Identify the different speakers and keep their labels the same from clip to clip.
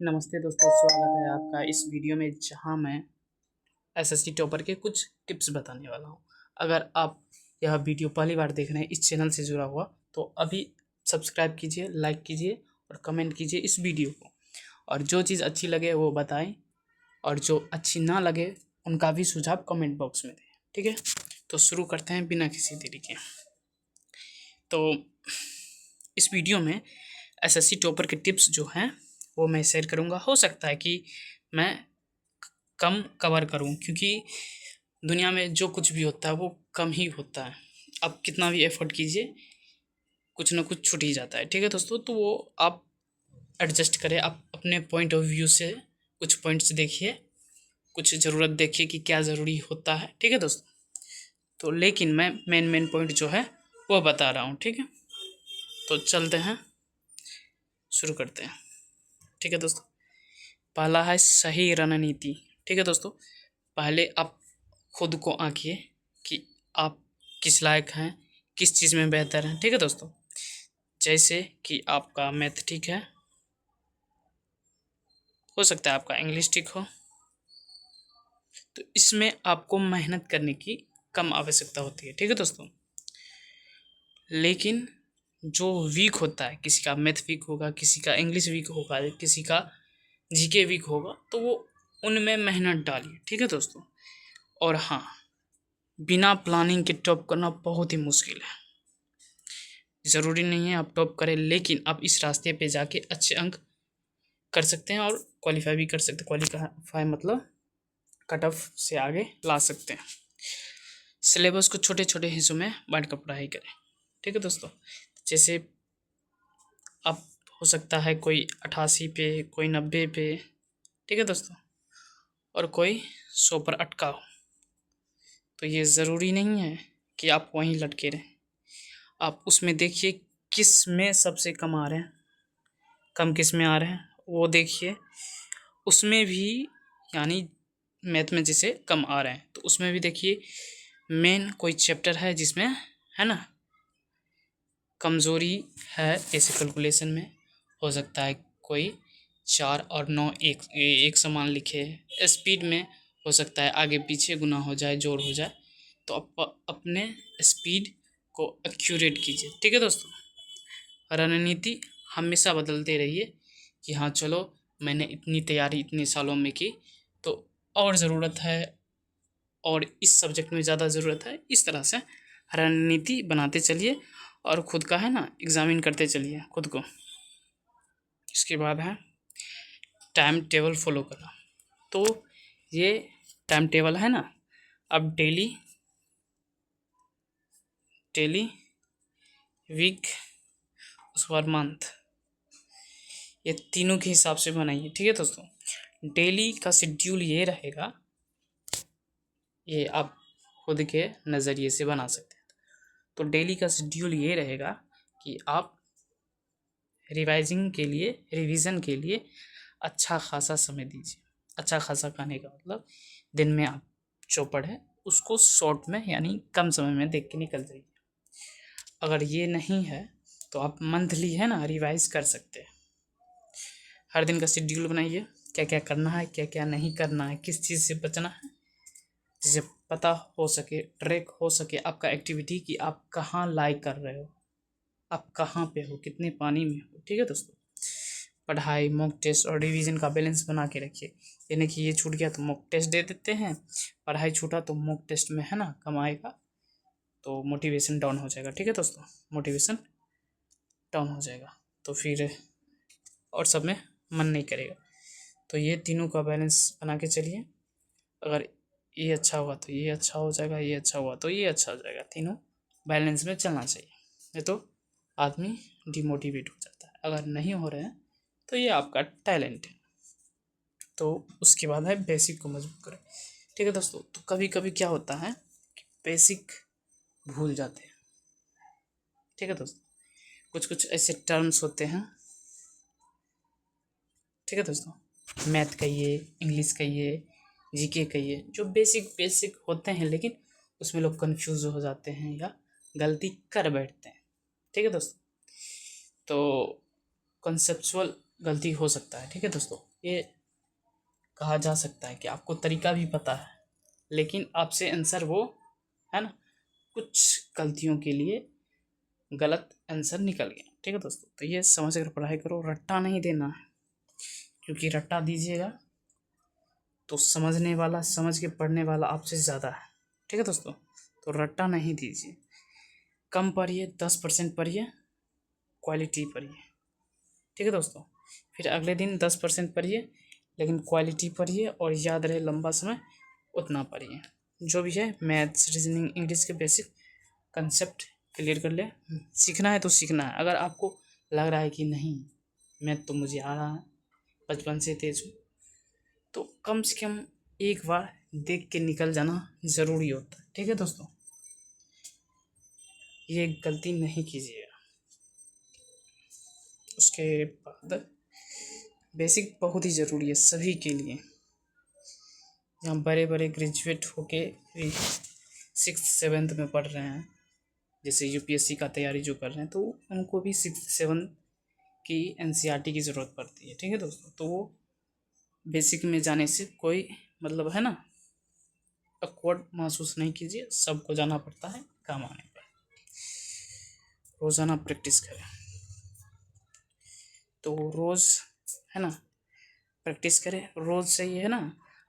Speaker 1: नमस्ते दोस्तों, स्वागत है आपका इस वीडियो में जहां मैं एसएससी टॉपर के कुछ टिप्स बताने वाला हूं। अगर आप यह वीडियो पहली बार देख रहे हैं इस चैनल से जुड़ा हुआ, तो अभी सब्सक्राइब कीजिए, लाइक कीजिए और कमेंट कीजिए इस वीडियो को। और जो चीज़ अच्छी लगे वो बताएं, और जो अच्छी ना लगे उनका भी सुझाव कमेंट बॉक्स में दें। ठीक है, तो शुरू करते हैं बिना किसी देरी के। तो इस वीडियो में एसएससी टॉपर के टिप्स जो हैं वो मैं शेयर करूँगा। हो सकता है कि मैं कम कवर करूँ, क्योंकि दुनिया में जो कुछ भी होता है वो कम ही होता है। आप कितना भी एफर्ट कीजिए, कुछ ना कुछ छूट ही जाता है। ठीक है दोस्तों, तो वो आप एडजस्ट करें। आप अपने पॉइंट ऑफ व्यू से कुछ पॉइंट्स देखिए, कुछ ज़रूरत देखिए कि क्या ज़रूरी होता है। ठीक है दोस्तों, तो लेकिन मैं मेन पॉइंट जो है वो बता रहा हूँ। ठीक है, तो चलते हैं, शुरू करते हैं। ठीक है दोस्तों, पहला है सही रणनीति। ठीक है दोस्तों, पहले आप खुद को आंकिए कि आप किस लायक हैं, किस चीज़ में बेहतर हैं। ठीक है दोस्तों, जैसे कि आपका मैथ ठीक है, हो सकता है आपका इंग्लिश ठीक हो, तो इसमें आपको मेहनत करने की कम आवश्यकता होती है। ठीक है दोस्तों, लेकिन जो वीक होता है, किसी का मैथ वीक होगा, किसी का इंग्लिश वीक होगा, किसी का जीके वीक होगा, तो वो उनमें मेहनत डालिए। ठीक है दोस्तों, और हाँ, बिना प्लानिंग के टॉप करना बहुत ही मुश्किल है। ज़रूरी नहीं है आप टॉप करें, लेकिन आप इस रास्ते पे जाके अच्छे अंक कर सकते हैं और क्वालिफाई भी कर सकते हैं। क्वालिफाई मतलब कट ऑफ से आगे ला सकते हैं। सिलेबस को छोटे छोटे हिस्सों में बांट कर पढ़ाई करें। ठीक है दोस्तों, जैसे अब हो सकता है कोई 88 पे, कोई 90 पे, ठीक है दोस्तों, और कोई 100 पर अटका हो, तो ये ज़रूरी नहीं है कि आप वहीं लटके रहें। आप उसमें देखिए किस में सबसे कम आ रहे हैं, कम किस में आ रहे हैं वो देखिए। उसमें भी, यानी मैथ में जैसे कम आ रहे हैं तो उसमें भी देखिए मेन कोई चैप्टर है जिसमें, है ना, कमज़ोरी है। जैसे कैलकुलेशन में हो सकता है कोई 4 और 9 एक समान लिखे। स्पीड में हो सकता है आगे पीछे गुना हो जाए, जोड़ हो जाए। तो आप अपने स्पीड को एक्यूरेट कीजिए। ठीक है दोस्तों, रणनीति हमेशा बदलते रहिए कि हाँ चलो, मैंने इतनी तैयारी इतने सालों में की, तो और ज़रूरत है, और इस सब्जेक्ट में ज़्यादा ज़रूरत है। इस तरह से रणनीति बनाते चलिए और खुद का, है ना, एग्जामिन करते चलिए खुद को। इसके बाद है टाइम टेबल फॉलो करना। तो ये टाइम टेबल है ना, अब डेली, डेली, वीक, उसके बाद मंथ, ये तीनों के हिसाब से बनाइए। ठीक है दोस्तों, डेली का शेड्यूल ये रहेगा, ये आप खुद के नज़रिए से बना सकते हैं। तो डेली का शेड्यूल ये रहेगा कि आप रिवीजन के लिए अच्छा खासा समय दीजिए। अच्छा खासा कहने का मतलब, दिन में आप जो पढ़े उसको शॉर्ट में, यानी कम समय में देख के निकल जाइए। अगर ये नहीं है तो आप मंथली, है ना, रिवाइज कर सकते हैं। हर दिन का शेड्यूल बनाइए, क्या क्या करना है, क्या क्या नहीं करना है, किस चीज़ से बचना है, जिसे पता हो सके, ट्रैक हो सके आपका एक्टिविटी कि आप कहाँ लाइक कर रहे हो, आप कहाँ पे हो, कितने पानी में हो। ठीक है दोस्तों, पढ़ाई, मॉक टेस्ट और रिवीजन का बैलेंस बना के रखिए। यानी कि ये छूट गया तो मॉक टेस्ट दे देते हैं, पढ़ाई छूटा तो मॉक टेस्ट में, है ना, कम आएगा तो मोटिवेशन डाउन हो जाएगा। ठीक है दोस्तों, मोटिवेशन डाउन हो जाएगा तो फिर और सब में मन नहीं करेगा। तो ये तीनों का बैलेंस बना के चलिए। अगर ये अच्छा हुआ तो ये अच्छा हो जाएगा, ये अच्छा हुआ तो ये अच्छा हो जाएगा। तीनों बैलेंस में चलना चाहिए, नहीं तो आदमी डिमोटिवेट हो जाता है। अगर नहीं हो रहे हैं तो ये आपका टैलेंट है। तो उसके बाद है बेसिक को मजबूत करें। ठीक है दोस्तों, तो कभी कभी क्या होता है कि बेसिक भूल जाते हैं। ठीक है दोस्तों, कुछ कुछ ऐसे टर्म्स होते हैं। ठीक है दोस्तों, मैथ कहिए, इंग्लिश कहिए, जीके कहिए, जो बेसिक बेसिक होते हैं, लेकिन उसमें लोग कंफ्यूज हो जाते हैं या गलती कर बैठते हैं। ठीक है दोस्तों, तो कॉन्सेप्चुअल गलती हो सकता है। ठीक है दोस्तों, ये कहा जा सकता है कि आपको तरीका भी पता है, लेकिन आपसे आंसर वो, है ना, कुछ गलतियों के लिए गलत आंसर निकल गया। ठीक है दोस्तों, तो ये समझ कर पढ़ाई करो, रट्टा नहीं देना है, क्योंकि रट्टा दीजिएगा तो समझने वाला, समझ के पढ़ने वाला आपसे ज़्यादा है। ठीक है दोस्तों, तो रट्टा नहीं दीजिए, कम पढ़िए, 10% पढ़िए, क्वालिटी पढ़िए। ठीक है दोस्तों, फिर अगले दिन 10% पढ़िए, लेकिन क्वालिटी पढ़िए और याद रहे लंबा समय उतना पढ़िए। जो भी है मैथ्स, रीजनिंग, इंग्लिश के बेसिक कंसेप्ट क्लियर कर ले। सीखना है तो सीखना है। अगर आपको लग रहा है कि नहीं मैथ तो मुझे आ रहा है, बचपन से तेज हूँ, तो कम से कम एक बार देख के निकल जाना ज़रूरी होता है। ठीक है दोस्तों, ये गलती नहीं कीजिएगा। उसके बाद बेसिक बहुत ही ज़रूरी है सभी के लिए। यहाँ बड़े बड़े ग्रेजुएट होके भी 6th 7th में पढ़ रहे हैं, जैसे यूपीएससी का तैयारी जो कर रहे हैं, तो उनको भी 6th 7th की एनसीईआरटी की ज़रूरत पड़ती है। ठीक है दोस्तों, तो वो बेसिक में जाने से कोई मतलब, है ना, अकवर्ड महसूस नहीं कीजिए, सबको जाना पड़ता है काम आने पर। रोज़ाना प्रैक्टिस करें, तो रोज़, है ना, प्रैक्टिस करें रोज़ से, ये है ना,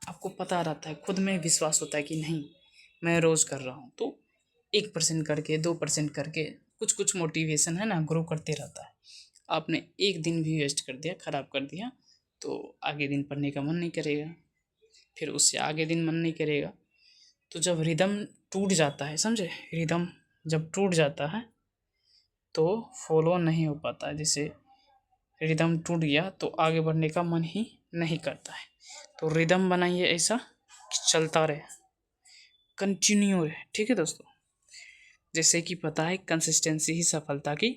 Speaker 1: आपको पता रहता है, खुद में विश्वास होता है कि नहीं मैं रोज़ कर रहा हूँ, तो 1% करके 2% करके कुछ कुछ मोटिवेशन, है ना, ग्रो करते रहता है। आपने एक दिन भी वेस्ट कर दिया, ख़राब कर दिया, तो आगे दिन पढ़ने का मन नहीं करेगा, फिर उससे आगे दिन मन नहीं करेगा। तो जब रिदम टूट जाता है, समझे, रिदम जब टूट जाता है तो फॉलो नहीं हो पाता है। जैसे रिदम टूट गया तो आगे बढ़ने का मन ही नहीं करता है। तो रिदम बनाइए ऐसा कि चलता रहे, कंटिन्यू रहे। ठीक है दोस्तों, जैसे कि पता है कंसिस्टेंसी ही सफलता की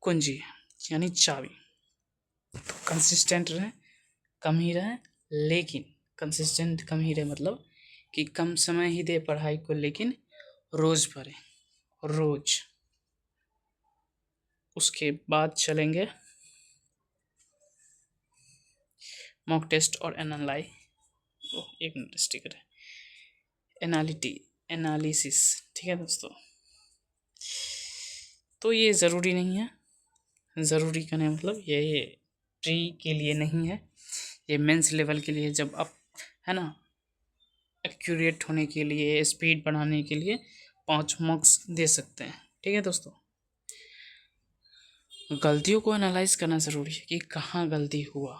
Speaker 1: कुंजी है, यानी चाबी। तो कंसिस्टेंट रहे, कम ही रहे, लेकिन कंसिस्टेंट कम ही रहे मतलब कि कम समय ही दे पढ़ाई को, लेकिन रोज़ पढ़े, रोज़। उसके बाद चलेंगे मॉक टेस्ट और एक मिनट स्टिकर है, एनालिसिस। ठीक है दोस्तों, तो ये ज़रूरी नहीं है, ज़रूरी करने मतलब ये प्री के लिए नहीं है, ये मेंस लेवल के लिए, जब आप, है ना, एक्यूरेट होने के लिए, स्पीड बढ़ाने के लिए 5 मार्क्स दे सकते हैं। ठीक है दोस्तों, गलतियों को एनालाइज करना ज़रूरी है कि कहाँ गलती हुआ,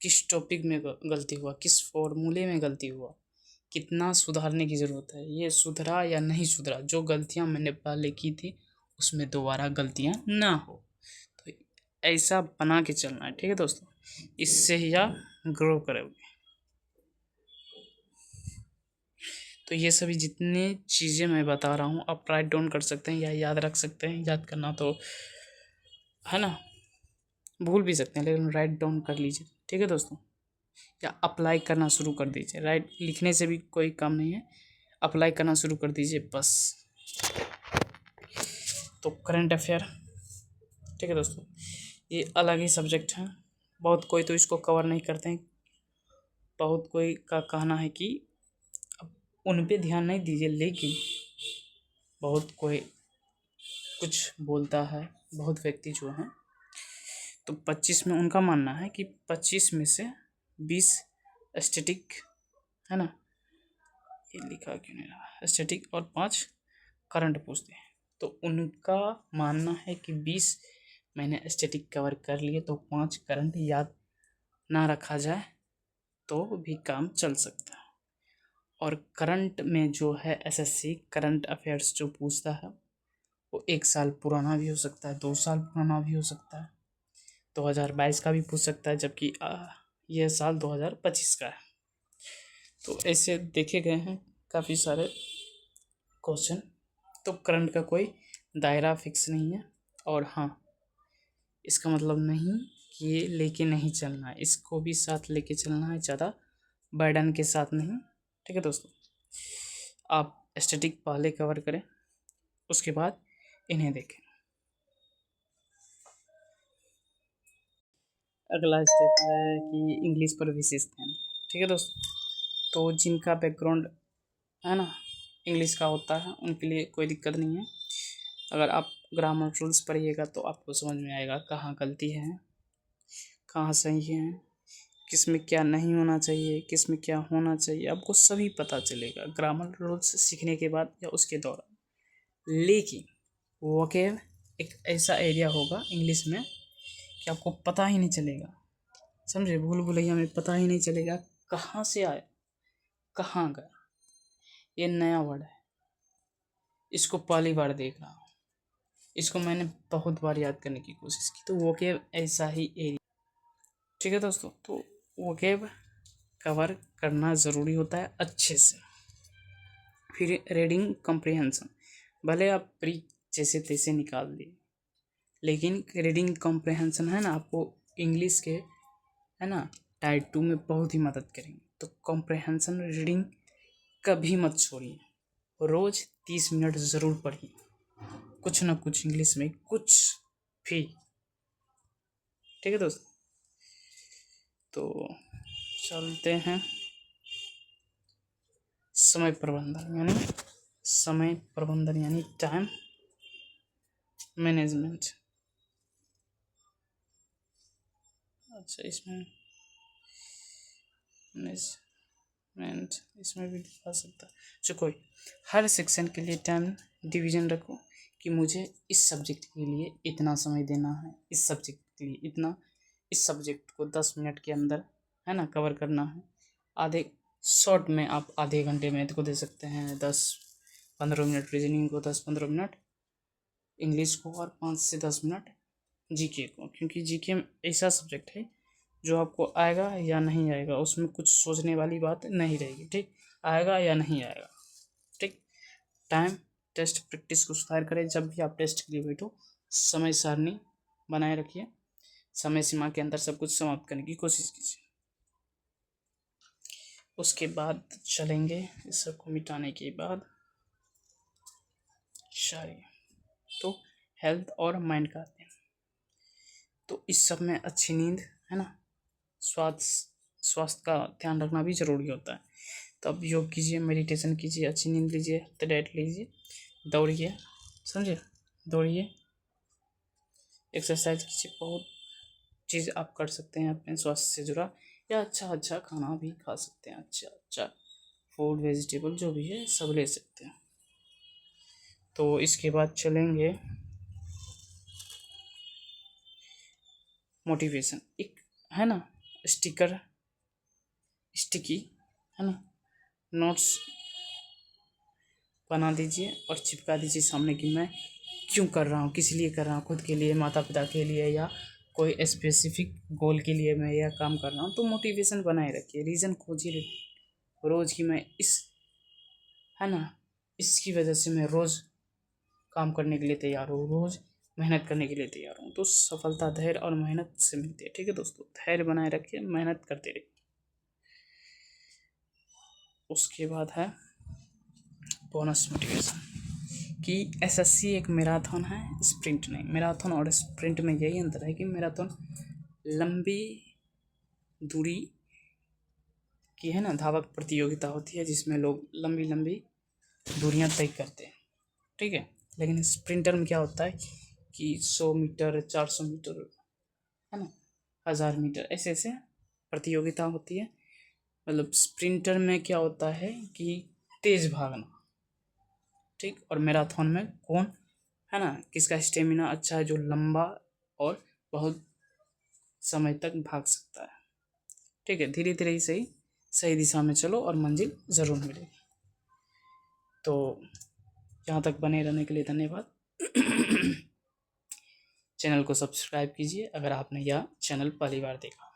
Speaker 1: किस टॉपिक में गलती हुआ, किस फॉर्मूले में गलती हुआ, कितना सुधारने की ज़रूरत है, ये सुधरा या नहीं सुधरा, जो गलतियाँ मैंने पहले की थी उसमें दोबारा गलतियाँ ना हो। तो ऐसा बना के चलना है। ठीक है दोस्तों, इससे ही आप ग्रो करोगे। तो ये सभी जितने चीज़ें मैं बता रहा हूँ आप राइट डाउन कर सकते हैं या याद रख सकते हैं। याद करना तो, है ना, भूल भी सकते हैं, लेकिन राइट डाउन कर लीजिए। ठीक है दोस्तों, या अप्लाई करना शुरू कर दीजिए। राइट लिखने से भी कोई काम नहीं है, अप्लाई करना शुरू कर दीजिए बस। तो करंट अफेयर, ठीक है दोस्तों, ये अलग ही सब्जेक्ट है। बहुत कोई तो इसको कवर नहीं करते हैं, बहुत कोई का कहना है कि अब उन पे ध्यान नहीं दीजिए, लेकिन बहुत कोई कुछ बोलता है, बहुत व्यक्ति जो हैं, तो 25 में उनका मानना है कि 25 में से 20 एस्थेटिक, है ना, ये लिखा क्यों नहीं रहा, एस्थेटिक और 5 करंट पूछते हैं। तो उनका मानना है कि 20 मैंने एस्थेटिक कवर कर लिए, तो 5 करंट याद ना रखा जाए तो भी काम चल सकता है। और करंट में जो है एसएससी करंट अफेयर्स जो पूछता है वो 1 साल पुराना भी हो सकता है, 2 साल पुराना भी हो सकता है, 2022 का भी पूछ सकता है, जबकि यह साल 2025 का है। तो ऐसे देखे गए हैं काफ़ी सारे क्वेश्चन। तो करंट का कोई दायरा फिक्स नहीं है। और हाँ, इसका मतलब नहीं कि ये लेके नहीं चलना है, इसको भी साथ लेके चलना है, ज़्यादा बर्डन के साथ नहीं। ठीक है दोस्तों, आप एस्थेटिक पहले कवर करें, उसके बाद इन्हें देखें। अगला स्टेप है कि इंग्लिश पर विशेष ध्यान दें। ठीक है दोस्तों, तो जिनका बैकग्राउंड है ना इंग्लिश का होता है उनके लिए कोई दिक्कत नहीं है। अगर आप ग्रामर रूल्स पढ़िएगा तो आपको समझ में आएगा कहाँ गलती है, कहाँ सही है, किस में क्या नहीं होना चाहिए, किस में क्या होना चाहिए, आपको सभी पता चलेगा ग्रामर रूल्स सीखने के बाद या उसके दौरान। लेकिन वोकेब एक ऐसा एरिया होगा इंग्लिश में कि आपको पता ही नहीं चलेगा, समझे, भूल भुलैया में पता ही नहीं चलेगा कहाँ से आया कहाँ गया। ये नया वर्ड है, इसको पहली बार देख रहा हूँ, इसको मैंने बहुत बार याद करने की कोशिश की। तो वोकेब ऐसा ही एरिया, ठीक है दोस्तों, तो वोकेब कवर करना ज़रूरी होता है अच्छे से। फिर रीडिंग कॉम्प्रिहेंशन, भले आप प्री जैसे तैसे निकाल दिए, लेकिन रीडिंग कॉम्प्रिहेंशन है ना आपको इंग्लिश के है ना टाइप 2 में बहुत ही मदद करेंगे। तो कॉम्प्रिहेंशन रीडिंग कभी मत छोड़िए, रोज़ 30 मिनट ज़रूर पढ़िए, कुछ ना कुछ इंग्लिश में कुछ भी। ठीक है दोस्तों, तो चलते हैं समय प्रबंधन यानी टाइम मैनेजमेंट। अच्छा, इसमें मैनेजमेंट इसमें भी लिखा सकता है। जो कोई हर सेक्शन के लिए टाइम डिवीजन रखो कि मुझे इस सब्जेक्ट के लिए इतना समय देना है, इस सब्जेक्ट के लिए इतना, इस सब्जेक्ट को 10 मिनट के अंदर है ना कवर करना है। आधे शॉर्ट में आप आधे घंटे में को दे सकते हैं, 10-15 मिनट रीजनिंग को, 10-15 मिनट इंग्लिश को, और 5 से 10 मिनट जीके को, क्योंकि जीके ऐसा सब्जेक्ट है जो आपको आएगा या नहीं आएगा, उसमें कुछ सोचने वाली बात नहीं रहेगी। ठीक, आएगा या नहीं आएगा। ठीक, टाइम टेस्ट प्रैक्टिस को सुधार करें। जब भी आप टेस्ट के लिए बैठो समय सारणी बनाए रखिए, समय सीमा के अंदर सब कुछ समाप्त करने की कोशिश कीजिए। उसके बाद चलेंगे इस सबको मिटाने के बाद शायरी, तो हेल्थ और माइंड का अध्ययन। तो इस सब में अच्छी नींद है ना, स्वास्थ्य का ध्यान रखना भी ज़रूरी होता है। तो अब योग कीजिए, मेडिटेशन कीजिए, अच्छी नींद लीजिए, तो डाइट लीजिए, दौड़िए, समझे, दौड़िए, एक्सरसाइज कीजिए, बहुत चीज़ आप कर सकते हैं अपने स्वास्थ्य से जुड़ा, या अच्छा अच्छा खाना भी खा सकते हैं, अच्छा अच्छा फूड वेजिटेबल जो भी है सब ले सकते हैं। तो इसके बाद चलेंगे मोटिवेशन। एक है ना स्टिकी है ना नोट्स बना दीजिए और चिपका दीजिए सामने कि मैं क्यों कर रहा हूँ, किस लिए कर रहा हूँ, खुद के लिए, माता पिता के लिए, या कोई स्पेसिफिक गोल के लिए मैं यह काम कर रहा हूँ। तो मोटिवेशन बनाए रखिए, रीज़न खोजिए रोज़ की मैं इस है ना इसकी वजह से मैं रोज़ काम करने के लिए तैयार हूँ, रोज़ मेहनत करने के लिए तैयार हूँ। तो सफलता धैर्य और मेहनत से मिलती है। ठीक है दोस्तों, धैर्य बनाए रखिए, मेहनत करते रहिए। उसके बाद है बोनस मोटिवेशन कि एसएससी एक मैराथन है, स्प्रिंट नहीं। मैराथन और स्प्रिंट में यही अंतर है कि मैराथन लंबी दूरी की है ना धावक प्रतियोगिता होती है, जिसमें लोग लंबी लंबी दूरियां तय करते हैं। ठीक है, लेकिन स्प्रिंटर में क्या होता है कि 100 मीटर, 400 मीटर है ना, 1000 मीटर, ऐसे ऐसे प्रतियोगिता होती है। मतलब स्प्रिंटर में क्या होता है कि तेज भागना, ठीक, और मैराथन में कौन है ना किसका स्टेमिना अच्छा है, जो लंबा और बहुत समय तक भाग सकता है। ठीक है, धीरे धीरे ही सही सही दिशा में चलो और मंजिल ज़रूर मिलेगी। तो यहाँ तक बने रहने के लिए धन्यवाद। चैनल को सब्सक्राइब कीजिए अगर आपने यह चैनल पहली बार देखा।